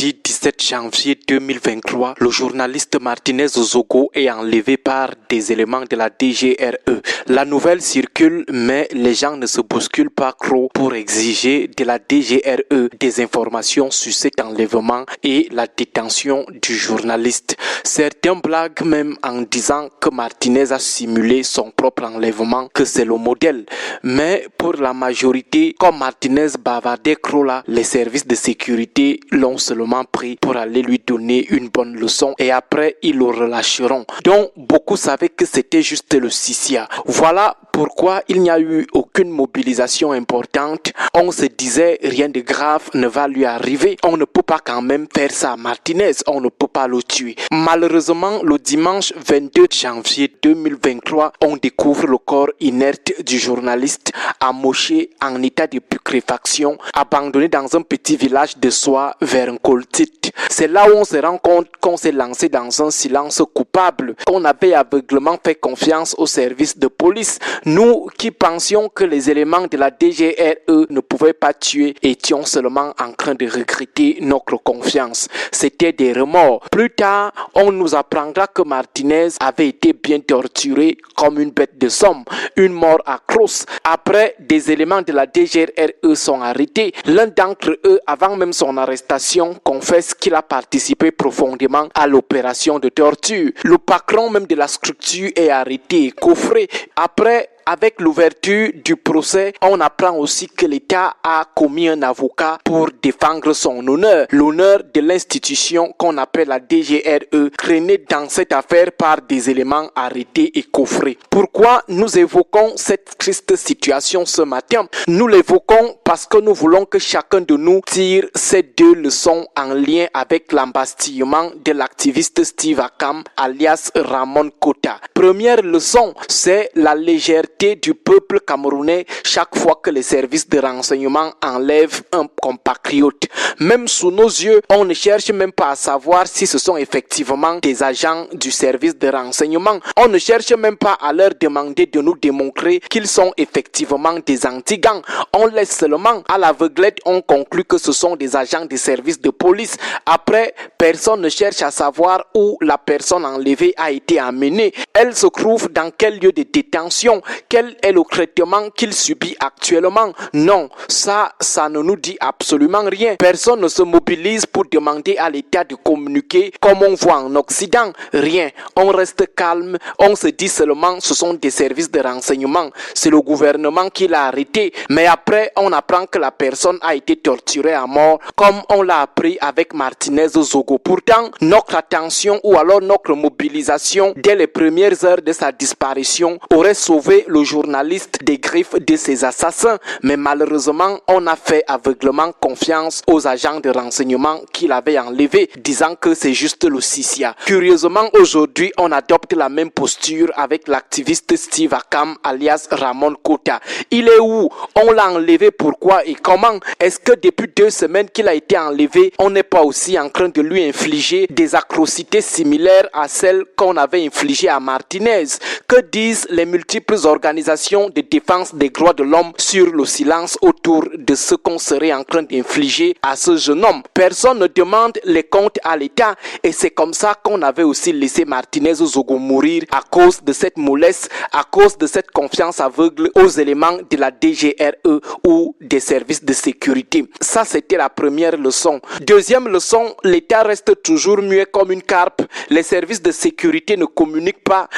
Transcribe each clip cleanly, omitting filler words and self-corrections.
Mardi 17 janvier 2023, le journaliste Martinez Zogo est enlevé par des éléments de la DGRE. La nouvelle circule, mais les gens ne se bousculent pas trop pour exiger de la DGRE des informations sur cet enlèvement et la détention du journaliste. Certains blaguent même en disant que Martinez a simulé son propre enlèvement, que c'est le modèle. Mais pour la majorité, comme Martinez bavardait trop là, les services de sécurité l'ont seulement pris pour aller lui donner une bonne leçon et après ils le relâcheront. Donc beaucoup savaient que c'était juste le Sissia. Voilà pourquoi il n'y a eu aucune mobilisation importante. On se disait rien de grave ne va lui arriver. On ne peut pas quand même faire ça à Martinez. On ne peut pas le tuer. Malheureusement, le dimanche 22 janvier 2023, on découvre le corps inerte du journaliste amoché en état de putréfaction, abandonné dans un petit village de Soie vers un coltit. C'est là où on se rend compte qu'on s'est lancé dans un silence coupable, qu'on avait aveuglément fait confiance aux services de police. Nous qui pensions que les éléments de la DGRE ne pouvaient pas tuer étions seulement en train de regretter notre confiance. C'était des remords. Plus tard, on nous apprendra que Martinez avait été bien torturé comme une bête de somme, une mort atroce. Après, des éléments de la DGRE sont arrêtés. L'un d'entre eux, avant même son arrestation, confesse qu'il a participé profondément à l'opération de torture. Le patron même de la structure est arrêté et coffré. Après, avec l'ouverture du procès, on apprend aussi que l'État a commis un avocat pour défendre son honneur. L'honneur de l'institution qu'on appelle la DGRE, traînée dans cette affaire par des éléments arrêtés et coffrés. Pourquoi nous évoquons cette triste situation ce matin? Nous l'évoquons parce que nous voulons que chacun de nous tire ces deux leçons en lien avec l'embastillement de l'activiste Steve Akam, alias Ramon Kota. Première leçon, c'est la légèreté du peuple camerounais chaque fois que les services de renseignement enlèvent un compatriote. Même sous nos yeux, on ne cherche même pas à savoir si ce sont effectivement des agents du service de renseignement. On ne cherche même pas à leur demander de nous démontrer qu'ils sont effectivement des anti-gangs. On laisse seulement à l'aveuglette, on conclut que ce sont des agents des services de police. Après, personne ne cherche à savoir où la personne enlevée a été amenée. Elle se trouve dans quel lieu de détention? Quel est le traitement qu'il subit actuellement? Non, ça ne nous dit absolument rien. Personne ne se mobilise pour demander à l'État de communiquer comme on voit en Occident. Rien. On reste calme. On se dit seulement ce sont des services de renseignement. C'est le gouvernement qui l'a arrêté. Mais après, on apprend que la personne a été torturée à mort, comme on l'a appris avec Martinez Zogo. Pourtant, notre attention ou alors notre mobilisation dès les premières heures de sa disparition aurait sauvé le journaliste des griffes de ses assassins, mais malheureusement, on a fait aveuglement confiance aux agents de renseignement qui l'avaient enlevé, disant que c'est juste le Sissia. Curieusement, aujourd'hui, on adopte la même posture avec l'activiste Steve Akam, alias Ramon Kota. Il est où? On l'a enlevé pourquoi et comment? Est-ce que depuis 2 semaines qu'il a été enlevé, on n'est pas aussi en train de lui infliger des atrocités similaires à celles qu'on avait infligées à Martinez? Que disent les multiples organisations de défense des droits de l'homme sur le silence autour de ce qu'on serait en train d'infliger à ce jeune homme? Personne ne demande les comptes à l'État et c'est comme ça qu'on avait aussi laissé Martinez Zogo mourir à cause de cette mollesse, à cause de cette confiance aveugle aux éléments de la DGRE ou des services de sécurité. Ça, c'était la première leçon. Deuxième leçon, l'État reste toujours muet comme une carpe. Les services de sécurité ne communiquent pas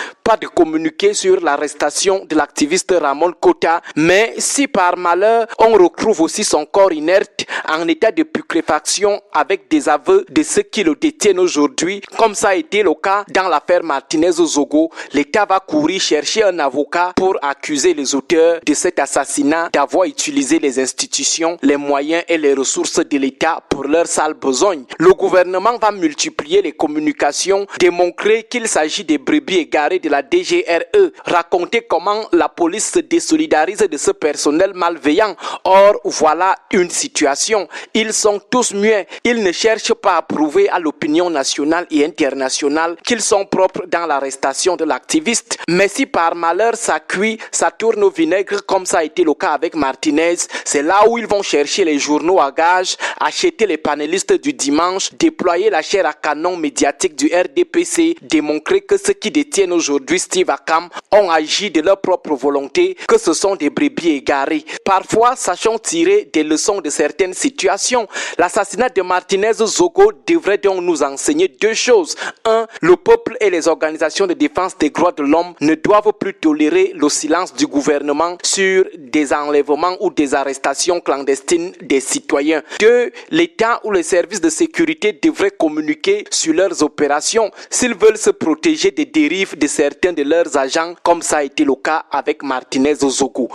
de communiquer sur l'arrestation de l'activiste Ramon Kota, mais si par malheur on retrouve aussi son corps inerte en état de putréfaction avec des aveux de ceux qui le détiennent aujourd'hui, comme ça a été le cas dans l'affaire Martinez Zogo, l'État va courir chercher un avocat pour accuser les auteurs de cet assassinat d'avoir utilisé les institutions, les moyens et les ressources de l'État pour leur sale besogne. Le gouvernement va multiplier les communications, démontrer qu'il s'agit des brebis égarées de la DGRE, raconter comment la police se désolidarise de ce personnel malveillant. Or, voilà une situation. Ils sont tous muets. Ils ne cherchent pas à prouver à l'opinion nationale et internationale qu'ils sont propres dans l'arrestation de l'activiste. Mais si par malheur ça cuit, ça tourne au vinaigre comme ça a été le cas avec Martinez, c'est là où ils vont chercher les journaux à gages, acheter les panélistes du dimanche, déployer la chair à canon médiatique du RDPC, démontrer que ceux qui détiennent aujourd'hui Steve Akam ont agi de leur propre volonté, que ce sont des brebis égarées. Parfois, sachons tirer des leçons de certaines situations. L'assassinat de Martinez Zogo devrait donc nous enseigner deux choses. Un, le peuple et les organisations de défense des droits de l'homme ne doivent plus tolérer le silence du gouvernement sur des enlèvements ou des arrestations clandestines des citoyens. Deux, l'État ou les services de sécurité devraient communiquer sur leurs opérations s'ils veulent se protéger des dérives de certains de leurs agents, comme ça a été le cas avec Martinez Zogo.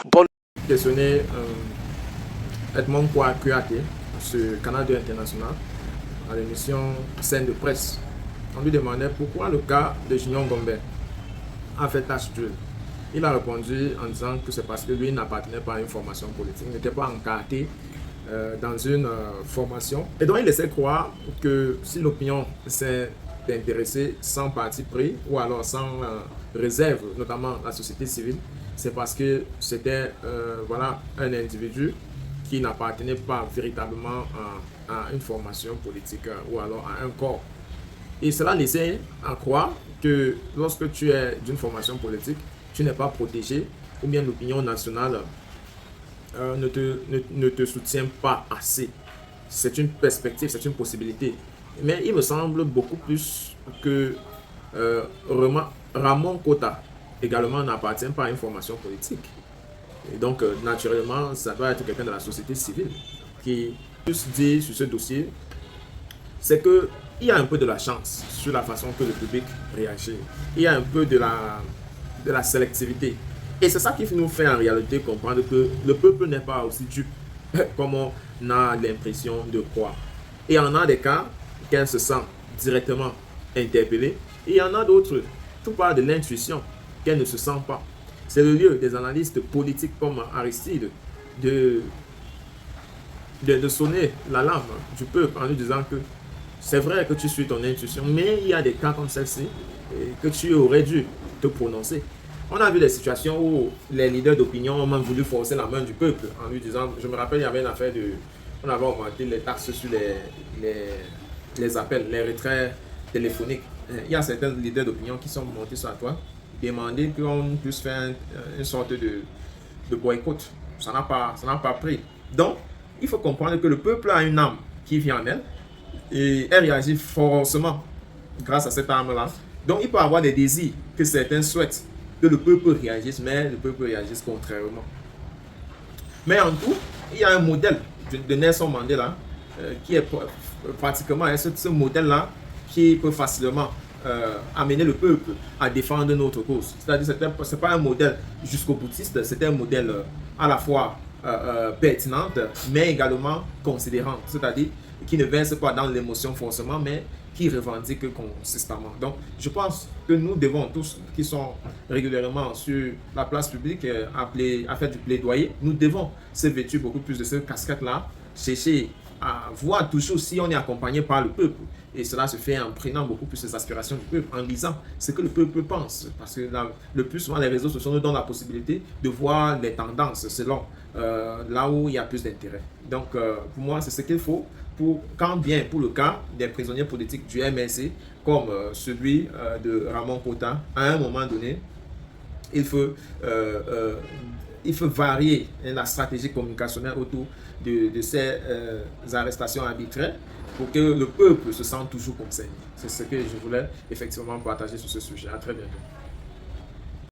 Questionner Edmond Kouakuate sur Canal 2 International à l'émission Scène de presse. On lui demandait pourquoi le cas de Junior Gombe a fait tache d'huile. Il a répondu en disant que c'est parce que lui n'appartenait pas à une formation politique, n'était pas encarté dans une formation. Et donc il laissait croire que si l'opinion s'est intéressée sans parti pris ou alors sans réserve, notamment la société civile, c'est parce que c'était voilà, un individu qui n'appartenait pas véritablement à une formation politique ou alors à un corps. Et cela laissait à croire que lorsque tu es d'une formation politique, tu n'es pas protégé ou bien l'opinion nationale ne te soutient pas assez. C'est une perspective, c'est une possibilité. Mais il me semble beaucoup plus que Ramon Kota également n'appartient pas à une formation politique. Et donc, naturellement, ça doit être quelqu'un de la société civile qui plus dit sur ce dossier, c'est qu'il y a un peu de la chance sur la façon que le public réagit. Il y a un peu de la sélectivité. Et c'est ça qui nous fait en réalité comprendre que le peuple n'est pas aussi dupe comme on a l'impression de croire. Et il y en a des cas qu'elle se sent directement interpellée. Et il y en a d'autres, tout part de l'intuition, qu'elle ne se sent pas. C'est le lieu des analystes politiques comme Aristide de sonner l'alarme du peuple en lui disant que c'est vrai que tu suis ton intuition, mais il y a des cas comme celle-ci que tu aurais dû te prononcer. On a vu des situations où les leaders d'opinion ont même voulu forcer la main du peuple en lui disant, je me rappelle, il y avait une affaire on avait augmenté les taxes sur les appels, les retraits téléphoniques. Il y a certains leaders d'opinion qui sont montés sur la toile, demander qu'on puisse faire une sorte de boycott. Ça n'a pas pris. Donc, il faut comprendre que le peuple a une âme qui vient en elle et elle réagit forcément grâce à cette âme-là. Donc, il peut y avoir des désirs que certains souhaitent que le peuple réagisse, mais le peuple réagisse contrairement. Mais en tout, il y a un modèle de Nelson Mandela qui est pratiquement ce modèle-là qui peut facilement amener le peuple à défendre notre cause. C'est-à-dire que ce n'est pas un modèle jusqu'au boutiste, c'est un modèle à la fois pertinent, mais également considérant, c'est-à-dire qui ne verse pas dans l'émotion forcément, mais qui revendique consistamment. Donc, je pense que nous devons tous, qui sont régulièrement sur la place publique, à faire du plaidoyer, nous devons se vêtir beaucoup plus de cette casquette-là, chercher à voir toujours si on est accompagné par le peuple. Et cela se fait en prenant beaucoup plus les aspirations du peuple, en lisant ce que le peuple pense. Parce que le plus souvent, les réseaux sociaux nous donnent la possibilité de voir les tendances selon là où il y a plus d'intérêt. Donc, pour moi, c'est ce qu'il faut quand bien pour le cas des prisonniers politiques du MLC, comme celui de Ramon Kota, à un moment donné, il faut varier la stratégie communicationnelle autour de ces arrestations arbitraires pour que le peuple se sente toujours concerné. C'est ce que je voulais effectivement partager sur ce sujet. À très bientôt.